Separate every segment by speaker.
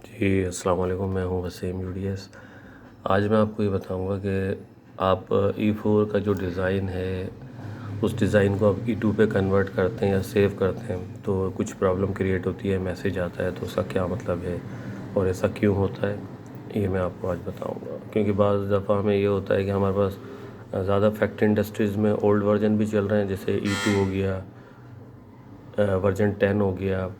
Speaker 1: जी, अस्सलाम वालेकुम। मैं हूँ वसीम यूडीएस। आज मैं आपको ये बताऊंगा कि आप ई4 का जो डिज़ाइन है उस डिज़ाइन को आप ई2 पे कन्वर्ट करते हैं या सेव करते हैं तो कुछ प्रॉब्लम क्रिएट होती है, मैसेज आता है, तो उसका क्या मतलब है और ऐसा क्यों होता है, ये मैं आपको आज बताऊंगा। क्योंकि बाज़ दफ़ा हमें ये होता है कि हमारे पास ज़्यादा फैक्ट्री इंडस्ट्रीज़ में ओल्ड वर्जन भी चल रहे हैं, जैसे ई2 हो गया, वर्जन 10 हो गया।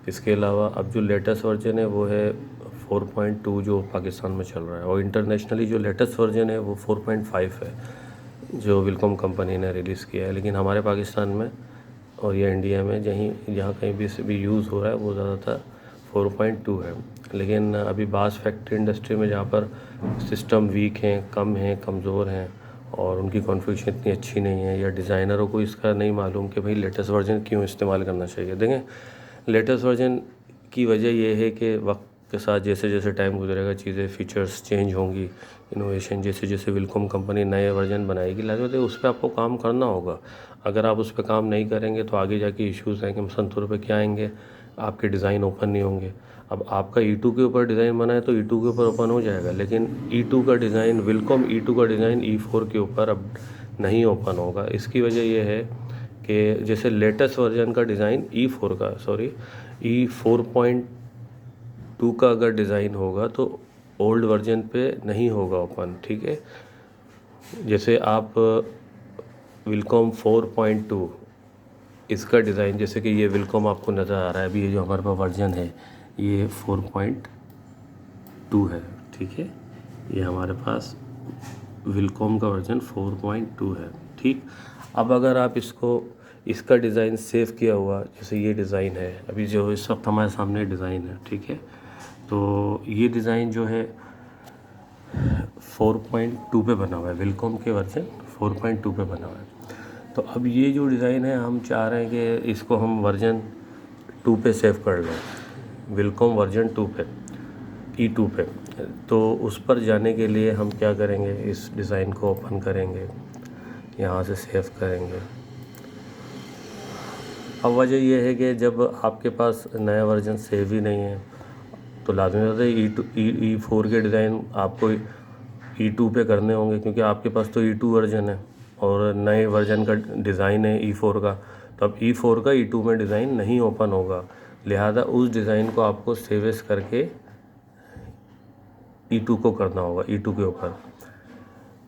Speaker 1: इसके अलावा अब जो लेटेस्ट वर्जन है वो है 4.2 जो पाकिस्तान में चल रहा है, और इंटरनेशनली जो लेटेस्ट वर्जन है वो 4.5 है जो विलकॉम कंपनी ने रिलीज़ किया है। लेकिन हमारे पाकिस्तान में और या इंडिया में जहाँ कहीं भी यूज़ हो रहा है वो ज़्यादातर 4.2 है। लेकिन अभी बाज़ फैक्ट्री इंडस्ट्री में जहाँ पर सिस्टम वीक हैं, कम हैं, कमज़ोर हैं और उनकी कॉन्फ़िगरेशन इतनी अच्छी नहीं है, या डिज़ाइनरों को इसका नहीं मालूम कि भाई लेटेस्ट वर्जन क्यों इस्तेमाल करना चाहिए। देखें, लेटेस्ट वर्जन की वजह यह है कि वक्त के साथ जैसे जैसे टाइम गुजरेगा चीज़ें फीचर्स चेंज होंगी, इनोवेशन जैसे जैसे विलकॉम कंपनी नए वर्जन बनाएगी, लाजमत है उस पर आपको काम करना होगा। अगर आप उस पर काम नहीं करेंगे तो आगे जाके इश्यूज़ आएंगे। मसलन तौर पर क्या आएंगे, आपके डिज़ाइन ओपन नहीं होंगे। अब आपका ई2 के ऊपर डिज़ाइन बना है तो ई2 के ऊपर ओपन हो जाएगा, लेकिन ई2 का डिज़ाइन विलकॉम ई2 का डिज़ाइन ई4 के ऊपर अब नहीं ओपन होगा। इसकी वजह यह है कि जैसे लेटेस्ट वर्जन का डिज़ाइन ई4 का अगर डिज़ाइन होगा तो ओल्ड वर्जन पे नहीं होगा ओपन, ठीक है। जैसे आप विलकॉम 4.2 इसका डिज़ाइन, जैसे कि ये विलकॉम आपको नज़र आ रहा है, अभी ये जो हमारे पास वर्जन है ये 4.2 है, ठीक है। ये हमारे पास विलकॉम का वर्जन 4.2 है, ठीक। अब अगर आप इसका डिज़ाइन सेव किया हुआ, जैसे ये डिज़ाइन है, अभी जो इस वक्त हमारे सामने डिज़ाइन है, ठीक है। तो ये डिज़ाइन जो है 4.2 पे बना हुआ है, विलकॉम के वर्जन 4.2 पे बना हुआ है। तो अब ये जो डिज़ाइन है हम चाह रहे हैं कि इसको हम वर्जन 2 पे सेव कर लें, विलकॉम वर्जन 2 पे, ई2 पे। तो उस पर जाने के लिए हम क्या करेंगे, इस डिज़ाइन को ओपन करेंगे, यहाँ से सेव करेंगे। अब वजह यह है कि जब आपके पास नया वर्जन सेव ही नहीं है तो लाजमी होता है ई4 के डिज़ाइन आपको ई2 पे करने होंगे, क्योंकि आपके पास तो ई2 वर्जन है और नए वर्जन का डिज़ाइन है ई4 का। तो अब ई4 का ई2 में डिज़ाइन नहीं ओपन होगा, लिहाजा उस डिज़ाइन को आपको सेवेस करके ई2 को करना होगा, ई2 के ऊपर।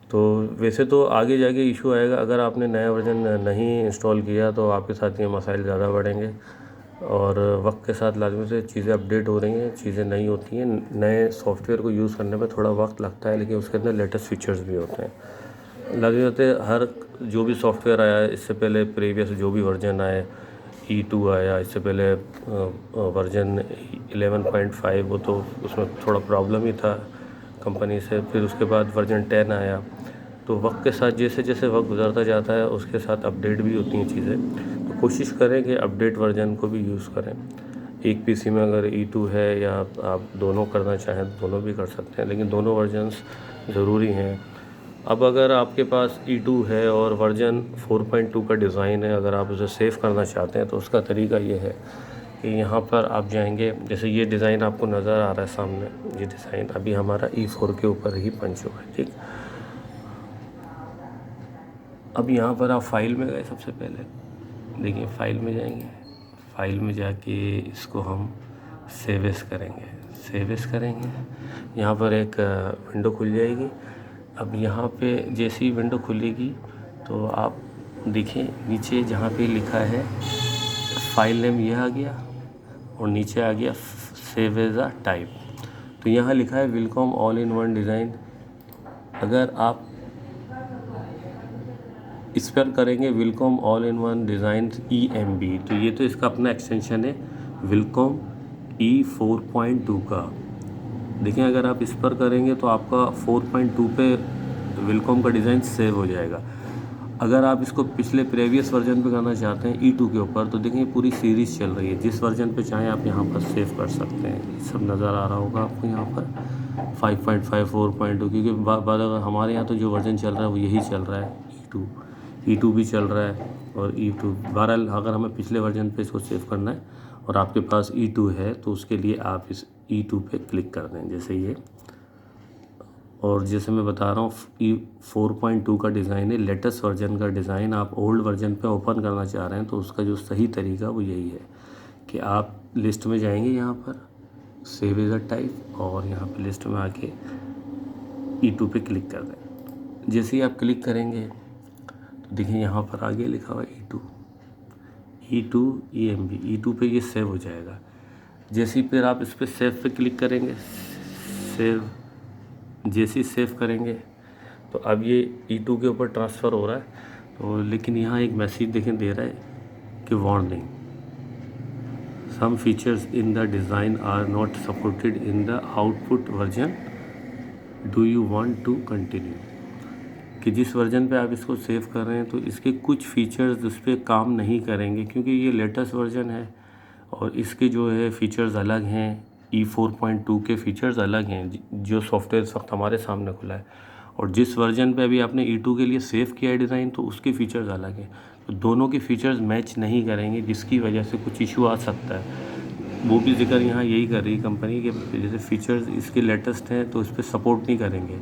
Speaker 1: तो वैसे तो आगे जाके इशू आएगा, अगर आपने नया वर्जन नहीं इंस्टॉल किया तो आपके साथ ये मसाइल ज़्यादा बढ़ेंगे। और वक्त के साथ लाजमी से चीज़ें अपडेट हो रही हैं, चीज़ें नई होती हैं, नए सॉफ्टवेयर को यूज़ करने में थोड़ा वक्त लगता है, लेकिन उसके अंदर लेटेस्ट फीचर्स भी होते हैं। लाजमी होते हैं, हर जो भी सॉफ्टवेयर आया है इससे पहले प्रीवियस जो भी वर्जन आए, ई2 आया, इससे पहले वर्जन 11.5, वो तो उसमें थोड़ा प्रॉब्लम ही था कंपनी से। फिर उसके बाद वर्जन 10 आया। तो वक्त के साथ जैसे जैसे वक्त गुजरता जाता है उसके साथ अपडेट भी होती हैं चीज़ें। तो कोशिश करें कि अपडेट वर्जन को भी यूज़ करें। एक पीसी में अगर ई2 है या आप दोनों करना चाहें तो दोनों भी कर सकते हैं, लेकिन दोनों वर्जन्स ज़रूरी हैं। अब अगर आपके पास ई2 है और वर्जन 4.2 का डिज़ाइन है, अगर आप उसे सेव करना चाहते हैं तो उसका तरीका ये है कि यहाँ पर आप जाएंगे, जैसे ये डिज़ाइन आपको नज़र आ रहा है सामने, ये डिज़ाइन अभी हमारा ई4 के ऊपर ही पंच हुआ है, ठीक। अब यहाँ पर आप फाइल में गए, सबसे पहले देखिए फाइल में जाएंगे, फाइल में जाके इसको हम सेवेस करेंगे। यहाँ पर एक विंडो खुल जाएगी। अब यहाँ पे जैसी विंडो खुलेगी तो आप देखें नीचे जहाँ पे लिखा है फाइल नेम, यह आ गया और नीचे आ गया सेव एज अ टाइप। तो यहाँ लिखा है Wilcom all in one design. अगर आप इस पर करेंगे Wilcom all in one design EMB, तो ये तो इसका अपना एक्सटेंशन है विलकॉम E4.2 का। देखें, अगर आप इस पर करेंगे तो आपका 4.2 पे विलकॉम का डिज़ाइन सेव हो जाएगा। अगर आप इसको पिछले प्रीवियस वर्जन पे करना चाहते हैं ई2 के ऊपर, तो देखें पूरी सीरीज़ चल रही है, जिस वर्जन पे चाहें आप यहाँ पर सेव कर सकते हैं। सब नज़र आ रहा होगा आपको यहाँ पर 5.5, 4.2, क्योंकि बाद हमारे यहाँ तो जो वर्जन चल रहा है वो यही चल रहा है, ई2 भी चल रहा है और ई2। बहरहाल अगर हमें पिछले वर्जन पे इसको सेव करना है और आपके पास ई2 है तो उसके लिए आप इस E2 पे क्लिक कर दें जैसे ये। और जैसे मैं बता रहा हूँ E4.2 का डिज़ाइन है, लेटेस्ट वर्जन का डिज़ाइन। आप ओल्ड वर्जन पे ओपन करना चाह रहे हैं तो उसका जो सही तरीका वो यही है कि आप लिस्ट में जाएंगे, यहाँ पर सेव एज अ टाइप, और यहाँ पे लिस्ट में आके E2 पे क्लिक कर दें। जैसे ही आप क्लिक करेंगे तो देखिए यहाँ पर आगे लिखा हुआ E2 EMB, E2 पे ये सेव हो जाएगा। जैसे ही फिर आप इस पर सेव पे क्लिक करेंगे, सेव, जैसे ही सेव करेंगे तो अब ये E2 के ऊपर ट्रांसफ़र हो रहा है। तो लेकिन यहाँ एक मैसेज देखें दे रहा है कि warning, some features in the design are not supported in the output version, do you want to continue. कि जिस वर्जन पे आप इसको सेव कर रहे हैं तो इसके कुछ फीचर्स उस पर काम नहीं करेंगे, क्योंकि ये लेटेस्ट वर्जन है और इसके जो है फ़ीचर्स अलग हैं। E4.2 के फ़ीचर्स अलग हैं जो सॉफ्टवेयर इस वक्त हमारे सामने खुला है, और जिस वर्जन पे अभी आपने E2 के लिए सेव किया है डिज़ाइन तो उसके फ़ीचर्स अलग हैं। तो दोनों के फ़ीचर्स मैच नहीं करेंगे, जिसकी वजह से कुछ इशू आ सकता है। वो भी जिक्र यहाँ यही कर रही है कंपनी के, जैसे फ़ीचर्स इसके लेटेस्ट हैं तो इस पर सपोर्ट नहीं करेंगे।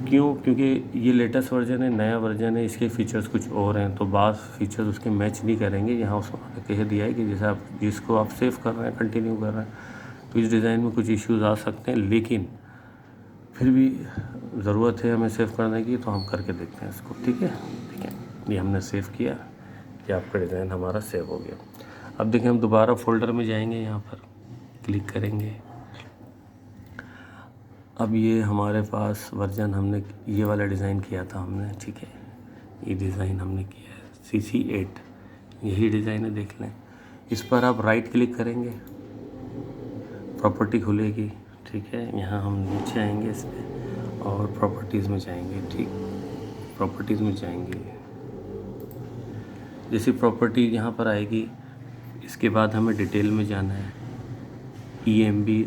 Speaker 1: क्यों? क्योंकि ये लेटेस्ट वर्जन है, नया वर्जन है, इसके फ़ीचर्स कुछ और हैं तो बाज़ फ़ीचर्स उसके मैच नहीं करेंगे। यहाँ उसने कह दिया है कि जैसे आप जिसको आप सेव कर रहे हैं, कंटिन्यू कर रहे हैं, तो इस डिज़ाइन में कुछ इश्यूज़ आ सकते हैं, लेकिन फिर भी ज़रूरत है हमें सेव करने की, तो हम करके देखते हैं इसको। ठीक है, ये हमने सेव किया, ये आपका डिज़ाइन हमारा सेव हो गया। अब देखिए हम दोबारा फ़ोल्डर में जाएंगे, यहाँ पर क्लिक करेंगे। अब ये हमारे पास वर्जन हमने ये वाला डिज़ाइन किया था हमने, ठीक है, ये डिज़ाइन हमने किया है CC8, यही डिज़ाइन है, देख लें। इस पर आप राइट क्लिक करेंगे, प्रॉपर्टी खुलेगी, ठीक है। यहाँ हम नीचे आएंगे इस पर और प्रॉपर्टीज़ में जाएंगे, ठीक, प्रॉपर्टीज़ में जाएंगे। जैसी प्रॉपर्टी यहाँ पर आएगी, इसके बाद हमें डिटेल में जाना है, EMB,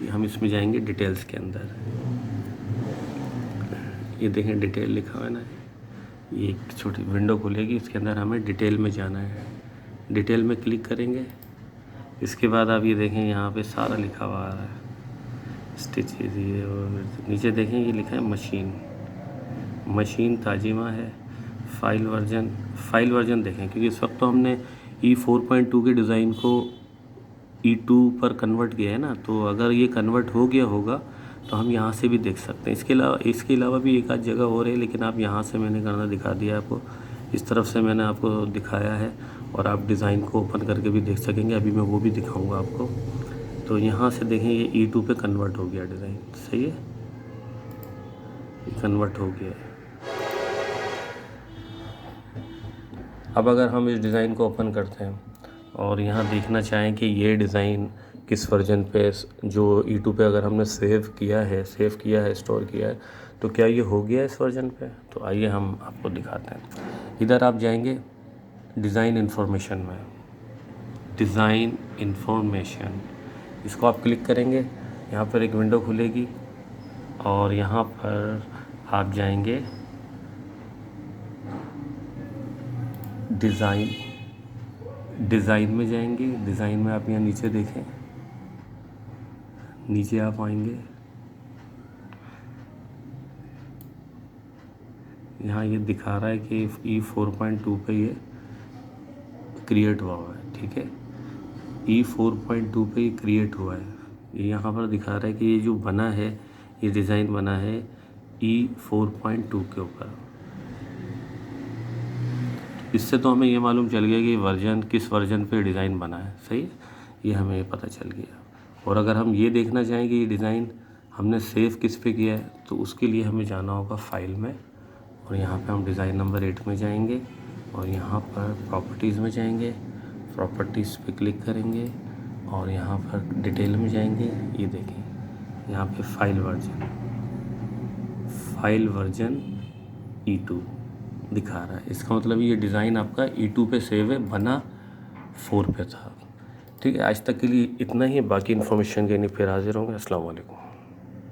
Speaker 1: हम इसमें जाएंगे डिटेल्स के अंदर। ये देखें डिटेल लिखा हुआ है ना, ये एक छोटी विंडो खुलेगी, इसके अंदर हमें डिटेल में जाना है। डिटेल में क्लिक करेंगे, इसके बाद आप ये देखें यहाँ पे सारा लिखा हुआ आ रहा है, स्टिचेज ये, और नीचे देखें ये लिखा है मशीन ताजिमा है। फाइल वर्जन देखें, क्योंकि इस वक्त तो हमने E4.2 के डिज़ाइन को E2 पर कन्वर्ट किया है ना, तो अगर ये कन्वर्ट हो गया होगा तो हम यहाँ से भी देख सकते हैं। इसके अलावा भी एक आध जगह हो रही है, लेकिन आप यहाँ से मैंने करना दिखा दिया आपको, इस तरफ से मैंने आपको दिखाया है, और आप डिज़ाइन को ओपन करके भी देख सकेंगे। अभी मैं वो भी दिखाऊंगा आपको। तो यहाँ से देखें ये E2 पे कन्वर्ट हो गया डिज़ाइन, सही है, ये कन्वर्ट हो गया है। अब अगर हम इस डिज़ाइन को ओपन करते हैं और यहाँ देखना चाहें कि ये डिज़ाइन किस वर्जन पे, जो E2 पे अगर हमने सेव किया है, स्टोर किया है, तो क्या ये हो गया इस वर्जन पे, तो आइए हम आपको दिखाते हैं। इधर आप जाएंगे डिज़ाइन इन्फॉर्मेशन में, डिज़ाइन इन्फॉर्मेशन, इसको आप क्लिक करेंगे, यहाँ पर एक विंडो खुलेगी और यहाँ पर आप जाएंगे डिज़ाइन में जाएंगे। डिज़ाइन में आप यहाँ नीचे देखें, नीचे आप आएंगे, यहाँ ये दिखा रहा है कि E4.2 पे ये क्रिएट हुआ है, ठीक है, E4.2 पे ये क्रिएट हुआ है। ये यहाँ पर दिखा रहा है कि ये जो बना है, ये डिज़ाइन बना है E4.2 के ऊपर। इससे तो हमें ये मालूम चल गया कि वर्जन किस वर्जन पे डिज़ाइन बना है, सही है, ये हमें पता चल गया। और अगर हम ये देखना चाहें कि ये डिज़ाइन हमने सेव किस पे किया है, तो उसके लिए हमें जाना होगा फाइल में, और यहाँ पे हम डिज़ाइन नंबर 8 में जाएंगे और यहाँ पर प्रॉपर्टीज़ में जाएंगे, प्रॉपर्टीज़ पे क्लिक करेंगे और यहाँ पर डिटेल में जाएंगे। ये देखें यहाँ पे फाइल वर्जन E2 दिखा रहा है। इसका मतलब ये डिज़ाइन आपका E2 पे सेव है, बना 4 पे था। ठीक है, आज तक के लिए इतना ही, बाकी इन्फॉर्मेशन के लिए फिर हाजिर होंगे। अस्सलाम वालेकुम।